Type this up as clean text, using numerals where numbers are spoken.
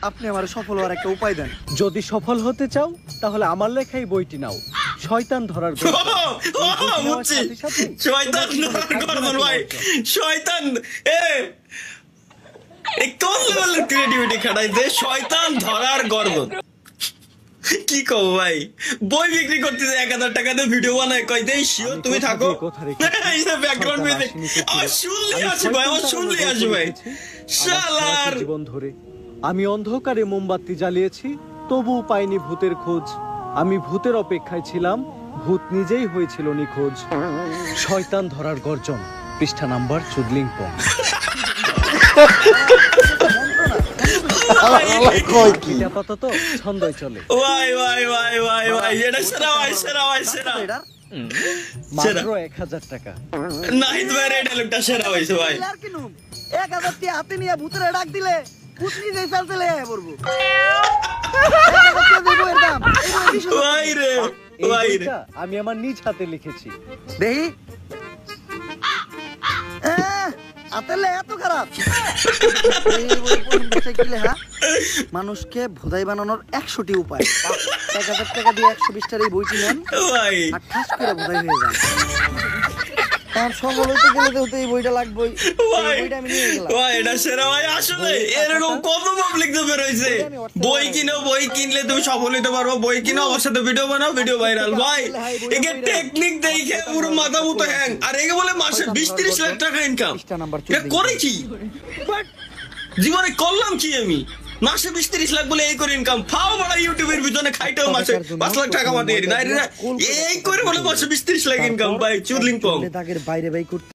আপনি আমার সফল হওয়ার একটা উপায় দেন। যদি সফল হতে চাও তাহলে আমার লেখাই বইটি নাও, শয়তান ধরার গর্জন। বুঝছি, শয়তান ধরার গর্জন ভাই, শয়তান কোন লেভেলের ক্রিয়েটিভিটি খাটাইছে, শয়তান ধরার গর্জন। কি কও ভাই, বই বিক্রি করতেছে 1000 টাকা দিয়ে, ভিডিও বানায় কই দেই শিওর তুমি থাকো। এই যে ব্যাকগ্রাউন্ড মিউজিক আমার শুনলি আসে ভাই, আমার শুনলি আসে ভাই। শালার জীবন ধরে আমি অন্ধকারে মোমবাতি জ্বালিয়েছি, তবুও পাইনি ভূতের খোঁজ। আমি ভূতের অপেক্ষায় ছিলাম, ভূত নিজেই হয়েছিল নিখোঁজ। শয়তান ধরার গর্জন, পৃষ্ঠা নাম্বার চুদলিংপং। আপাতত ছন্দই চলে। ভাই ভাই ভাই ভাই ভাই, এটা সেরা ভাই, সেরা ভাই, সেরা। মাত্র 1000 টাকা। নাহিদ ভাই এই ডায়লগটা সেরা হইছে ভাই। 1000 টাকা হাতে নিয়ে ভূতের ডাক দিলে ভূত নিজেই ফেলতে লেগে পড়বো। ভাই রে ভাই রে, আমি আমার নিজ হাতে লিখেছি। দেহি আতেলে এত খারাপ। মানুষকে ভোদাই বানানোর 100টি উপায়। 1000 টাকা দিয়ে 120টার এই বইটি নেন ভাই, আর ঠাস করে ভোদাই হয়ে যান। তার সফল হতে গেলে তো এই বইটা লাগবেই। বইটা আমি নিয়ে গেলাম ভাই এটা সেরা ভাই। আসলে এরকম কত পাবলিক তো বের হইছে, বই কিনো, বই কিনলে তুমি সফল হতে পারবো, বই কিনো আমার সাথে ভিডিও বানাও, ভিডিও ভাইরাল। ভাই একে টেকনিক দেখে পুরো মাথা মতো হ্যাং। আর একে বলে মাসে 20-30 লাখ টাকা ইনকাম করে কি? জীবনে করলাম কি আমি? মাসে 20-30 লাখ বলে এই করে ইনকাম। ফাও বড় ইউটিউবের ভিতরে খাইতেও মাসে 5 লাখ টাকা মাটি এই করে বলে মাসে 20-30 লাখ ইনকাম। ভাই চুদলিংপং দাগের বাইরে বাই করতে